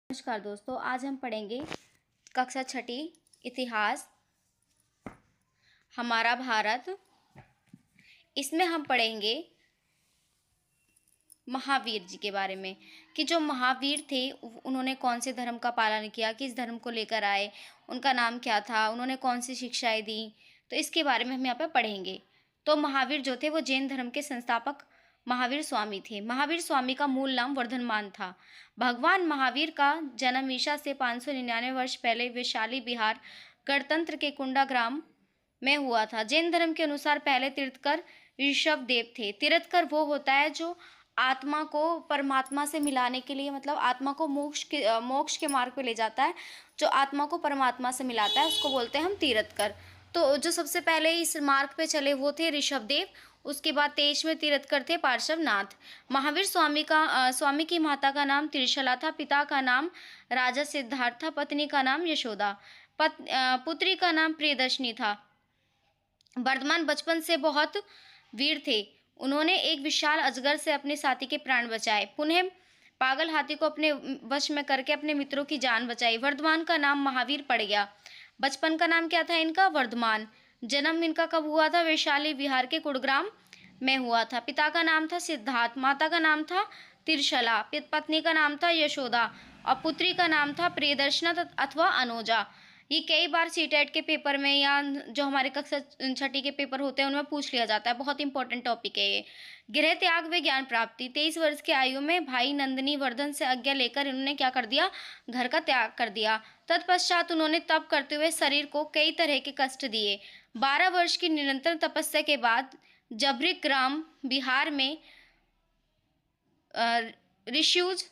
नमस्कार दोस्तों, आज हम पढ़ेंगे कक्षा छठी इतिहास हमारा भारत। इसमें हम पढ़ेंगे महावीर जी के बारे में कि जो महावीर थे उन्होंने कौन से धर्म का पालन किया, किस धर्म को लेकर आए, उनका नाम क्या था, उन्होंने कौन सी शिक्षाएं दी, तो इसके बारे में हम यहाँ पे पढ़ेंगे। तो महावीर जो थे वो जैन धर्म के संस्थापक महावीर स्वामी थे। महावीर स्वामी का मूल नाम वर्धमान था। भगवान महावीर का जन्म ईसा से 599 वर्ष पहले वैशाली बिहार गणतंत्र के कुंडा ग्राम में हुआ था। जैन धर्म के अनुसार पहले तीर्थकर ऋषभ देव थे। तीर्थकर वो होता है जो आत्मा को परमात्मा से मिलाने के लिए, मतलब आत्मा को मोक्ष के मार्ग पे ले जाता है, जो आत्मा को परमात्मा से मिलाता है, उसको बोलते हैं हम तीर्थकर। तो जो सबसे पहले इस मार्ग पे चले वो थे ऋषभ देव। उसके बाद 23वें तीर्थकर थे पार्श्वनाथ। महावीर स्वामी की माता का नाम त्रिशला था, पिता का नाम राजा सिद्धार्थ था, पत्नी का नाम यशोदा, पुत्री का नाम प्रियदर्शनी था। वर्धमान बचपन से बहुत वीर थे। उन्होंने एक विशाल अजगर से अपने साथी के प्राण बचाए, पुनः पागल हाथी को अपने वश में करके अपने मित्रों की जान बचाई। वर्धमान का नाम महावीर पड़ गया। बचपन का नाम क्या था इनका? वर्धमान। जन्म इनका कब हुआ था? वैशाली बिहार के कुड़ग्राम में हुआ था। पिता का नाम था सिद्धार्थ, माता का नाम था त्रिशला, पत्नी का नाम था यशोदा और पुत्री का नाम था प्रियदर्शना अथवा अनुजा। ये कई बार सीटेट के पेपर में या जो हमारे कक्षा छठी के पेपर होते हैं उनमें पूछ लिया जाता है। बहुत इंपॉर्टेंट टॉपिक है ये। गृह त्याग व ज्ञान प्राप्ति। 23 वर्ष की आयु में भाई नंदिनी वर्धन से आज्ञा लेकर इन्होंने क्या कर दिया? घर का त्याग कर दिया। तत्पश्चात उन्होंने तप करते हुए शरीर को कई तरह के कष्ट दिए। 12 वर्ष की निरंतर तपस्या के बाद जबरिक ग्राम बिहार में ऋषियुज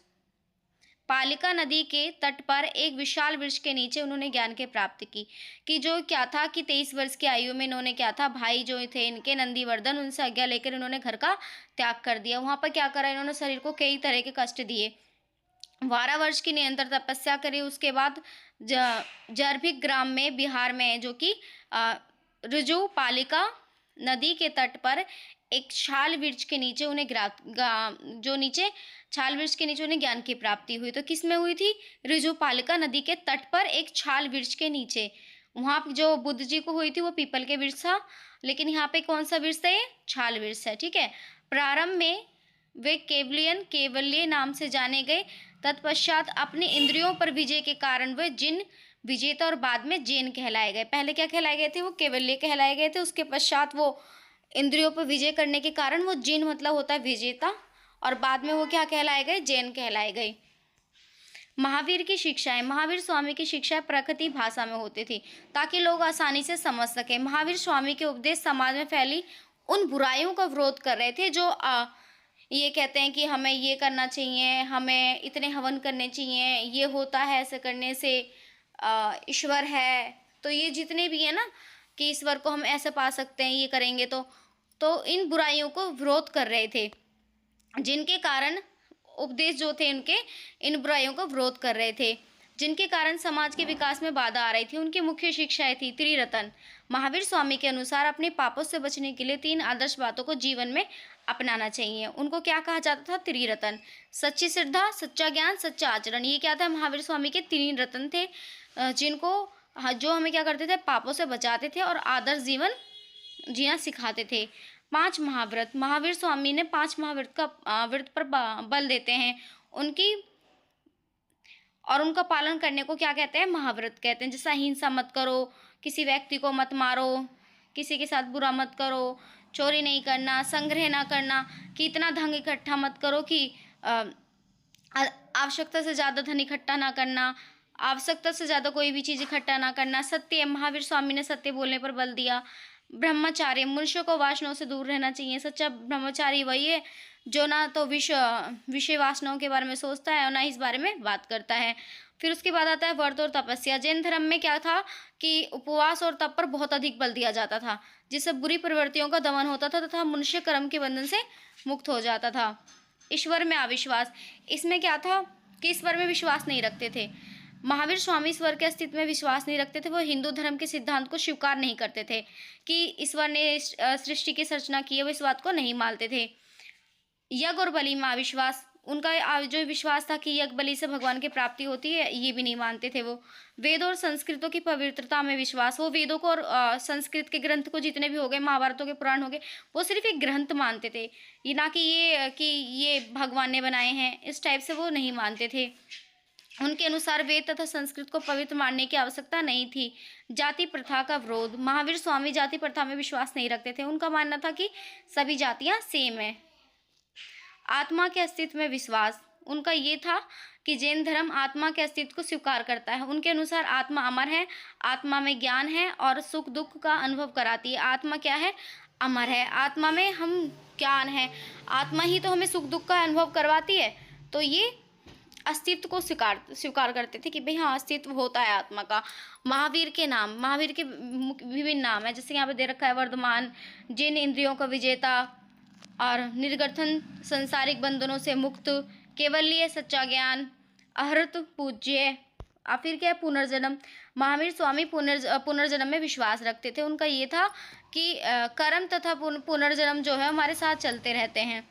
पालिका नदी के तट पर एक विशाल वृक्ष के नीचे उन्होंने ज्ञान की प्राप्ति की। कि जो क्या था कि 23 वर्ष की आयु में इन्होंने क्या था, भाई जो थे इनके नंदीवर्धन, उनसे आज्ञा लेकर इन्होंने घर का त्याग कर दिया। वहाँ पर क्या करा इन्होंने? शरीर को कई तरह के कष्ट दिए। 12 वर्ष की निरंतर तपस्या करी। उसके बाद जरभिक ग्राम में बिहार में जो कि ऋजु पालिका नदी के तट पर एक छाल वृक्ष के नीचे उन्हें छाल वृक्ष के नीचे उन्हें ज्ञान की प्राप्ति हुई। तो किस में हुई थी? ऋजु पालिका नदी के तट पर एक छाल वृक्ष के नीचे। वहाँ जो बुद्ध जी को हुई थी वो पीपल के वृक्ष था, लेकिन यहाँ पे कौन सा वृक्ष है? ये छाल वृक्ष है। ठीक है। प्रारंभ में वे केवल्य नाम से जाने गए। तत्पश्चात अपनी इंद्रियों पर विजय के कारण वे जिन विजेता और बाद में जैन कहलाए गए। पहले क्या कहलाए गए थे? वो केवल्य कहलाए गए थे। उसके पश्चात वो इंद्रियों पर विजय करने के कारण वो जिन मतलब होता है विजेता, और बाद में वो क्या कहलाए गए? जैन कहलाए गए। महावीर की शिक्षाएं। महावीर स्वामी की शिक्षा प्रकृति भाषा में होती थी ताकि लोग आसानी से समझ सके। महावीर स्वामी के उपदेश समाज में फैली उन बुराइयों का विरोध कर रहे थे जो ये कहते हैं कि हमें ये करना चाहिए, हमें इतने हवन करने चाहिए, ये होता है ऐसे करने से ईश्वर है। तो ये जितने भी है ना कि ईश्वर को हम ऐसे पा सकते हैं, ये करेंगे तो इन बुराइयों को विरोध कर रहे थे, जिनके कारण उपदेश जो थे उनके इन बुराइयों का विरोध कर रहे थे, जिनके कारण समाज के विकास में बाधा आ रही थी। उनकी मुख्य शिक्षाएं थी त्रिरत्न। महावीर स्वामी के अनुसार अपने पापों से बचने के लिए 3 आदर्श बातों को जीवन में अपनाना चाहिए। उनको क्या कहा जाता था? त्रिरत्न। सच्ची श्रद्धा, सच्चा ज्ञान, सच्चा आचरण। ये क्या था? महावीर स्वामी के 3 रत्न थे जो हमें क्या करते थे? पापों से बचाते थे और आदर्श जीवन जीना सिखाते थे। 5 महाव्रत। महावीर स्वामी ने 5 महाव्रत व्रत पर बल देते हैं। उनका पालन करने को क्या कहते हैं? महाव्रत कहते हैं। जैसा हिंसा मत करो, किसी व्यक्ति को मत मारो, किसी के साथ बुरा मत करो, चोरी नहीं करना, संग्रह ना करना, कि इतना धन इकट्ठा मत करो कि आवश्यकता से ज़्यादा धन इकट्ठा ना करना, आवश्यकता से ज़्यादा कोई भी चीज़ इकट्ठा ना करना। सत्य। महावीर स्वामी ने सत्य बोलने पर बल दिया। ब्रह्मचार्य। मनुष्य को वासनाओं से दूर रहना चाहिए। सच्चा ब्रह्मचारी वही है जो ना तो विषय वासनाओं के बारे में सोचता है और ना इस बारे में बात करता है। फिर उसके बाद आता है व्रत और तपस्या। जैन धर्म में क्या था कि उपवास और तप पर बहुत अधिक बल दिया जाता था, जिससे बुरी प्रवृत्तियों का दमन होता था तथा मनुष्य कर्म के बंधन से मुक्त हो जाता था। ईश्वर में अविश्वास। इसमें क्या था कि ईश्वर में विश्वास नहीं रखते थे। महावीर स्वामी ईश्वर के अस्तित्व में विश्वास नहीं रखते थे। वो हिंदू धर्म के सिद्धांत को स्वीकार नहीं करते थे कि ईश्वर ने सृष्टि की रचना की है, वो इस बात को नहीं मानते थे। यज्ञ और बलि में अविश्वास। उनका जो विश्वास था कि यज्ञ बलि से भगवान की प्राप्ति होती है, ये भी नहीं मानते थे वो। वेद और संस्कृतों की पवित्रता में विश्वास, वो वेदों को और संस्कृत के ग्रंथ को, जितने भी हो गए, महाभारतों के पुराण हो गए, वो सिर्फ एक ग्रंथ मानते थे, ये ना कि ये भगवान ने बनाए हैं, इस टाइप से वो नहीं मानते थे। उनके अनुसार वेद तथा संस्कृत को पवित्र मानने की आवश्यकता नहीं थी। जाति प्रथा का विरोध, महावीर स्वामी जाति प्रथा में विश्वास नहीं रखते थे। उनका मानना था कि सभी जातियां सेम है। आत्मा के अस्तित्व में विश्वास, उनका ये था कि जैन धर्म आत्मा के अस्तित्व को स्वीकार करता है। उनके अनुसार आत्मा अमर है, आत्मा में ज्ञान है और सुख दुख का अनुभव कराती है। आत्मा क्या है? अमर है। आत्मा में हम ज्ञान है, आत्मा ही तो हमें सुख दुख का अनुभव करवाती है। तो ये अस्तित्व को स्वीकार करते थे कि भाई हाँ, अस्तित्व होता है आत्मा का। महावीर के नाम, महावीर के विभिन्न नाम है, जैसे यहाँ पे दे रखा है वर्धमान, जिन इंद्रियों का विजेता और निर्गठन, संसारिक बंधनों से मुक्त, केवल्य, सच्चा ज्ञान, अहृत, पूज्य। और फिर क्या है? पुनर्जन्म। महावीर स्वामी पुनर्जन्म में विश्वास रखते थे। उनका ये था कि कर्म तथा पुनर्जन्म जो है हमारे साथ चलते रहते हैं।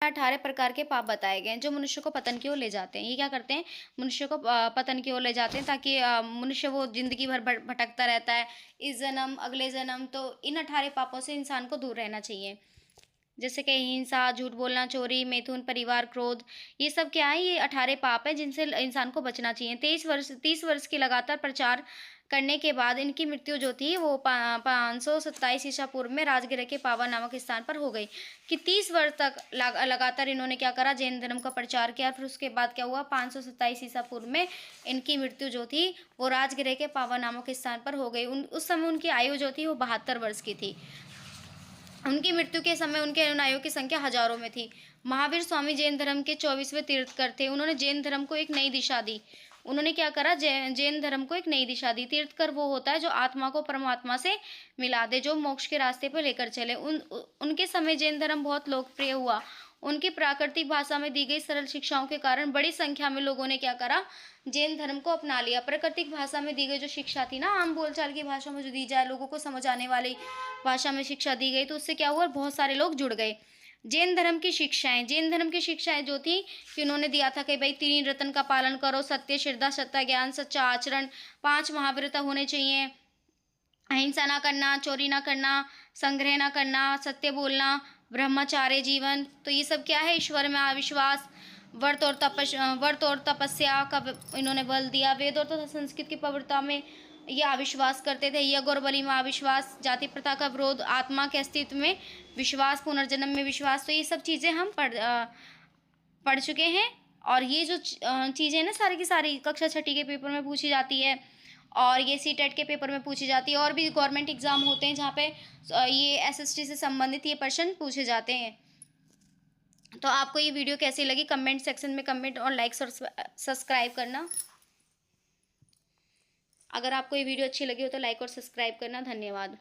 18 प्रकार के पाप बताए गए हैं जो मनुष्य को पतन की ओर ले जाते हैं। ये क्या करते हैं? मनुष्य को पतन की ओर ले जाते हैं, ताकि मनुष्य वो जिंदगी भर भटकता रहता है, इस जन्म अगले जन्म। तो इन 18 पापों से इंसान को दूर रहना चाहिए, जैसे कि हिंसा, झूठ बोलना, चोरी, मैथुन, परिवार, क्रोध, ये सब क्या है? ये 18 पाप है जिनसे इंसान को बचना चाहिए। 30 वर्ष की लगातार प्रचार करने के बाद इनकी मृत्यु जो थी वो 527 ईसा पूर्व में राजगिर के पावा नामक स्थान पर हो गई। कि 30 वर्ष तक लगातार इन्होंने क्या करा? जैन धर्म का प्रचार किया। फिर उसके बाद क्या हुआ? 527 ईसा पूर्व में इनकी मृत्यु जो थी वो राजगिर के पावा नामक स्थान पर हो गई। उस समय उनकी आयु जो थी वो 72 वर्ष की थी। उनकी मृत्यु के समय उनके अनुयायियों की संख्या हजारों में थी। महावीर स्वामी जैन धर्म के 24वें तीर्थकर थे। उन्होंने जैन धर्म को एक नई दिशा दी। उन्होंने क्या करा? जैन धर्म को एक नई दिशा दी। तीर्थकर वो होता है जो आत्मा को परमात्मा से मिला दे, जो मोक्ष के रास्ते पर लेकर चले। उनके समय जैन धर्म बहुत लोकप्रिय हुआ। उनकी प्राकृतिक भाषा में दी गई सरल शिक्षाओं के कारण बड़ी संख्या में लोगों ने क्या करा? जैन धर्म को अपना लिया। प्राकृतिक भाषा में दी गई जो शिक्षा थी ना, आम बोलचाल की भाषा में जो दी जाए, लोगों को समझ आने वाली भाषा में शिक्षा दी गई, तो उससे क्या हुआ? बहुत सारे लोग जुड़ गए। जैन धर्म की शिक्षाएं, जैन धर्म की शिक्षाएं जो थी कि उन्होंने दिया था कि भाई 3 रत्न का पालन करो, सत्य, श्रद्धा, सत्य, ज्ञान, सच्चा आचरण, 5 महाव्रत होने चाहिए, अहिंसा ना करना, चोरी ना करना, संग्रह ना करना, सत्य बोलना, ब्रह्मचार्य जीवन। तो ये सब क्या है? ईश्वर में अविश्वास, व्रत और तपस्या का इन्होंने बल दिया। वेद और तथा संस्कृत की पवित्रता में ये अविश्वास करते थे। यज्ञ और बलि में अविश्वास, जाति प्रथा का विरोध, आत्मा के अस्तित्व में विश्वास, पुनर्जन्म में विश्वास। तो ये सब चीज़ें हम पढ़ चुके हैं। और ये जो चीज़ें ना सारी की सारी कक्षा 6 के पेपर में पूछी जाती है, और ये सीटेट के पेपर में पूछी जाती है, और भी गवर्नमेंट एग्जाम होते हैं जहाँ पे ये एसएसटी से संबंधित ये प्रश्न पूछे जाते हैं। तो आपको ये वीडियो कैसी लगी? कमेंट सेक्शन में कमेंट और लाइक और सब्सक्राइब करना। अगर आपको ये वीडियो अच्छी लगी हो तो लाइक और सब्सक्राइब करना। धन्यवाद।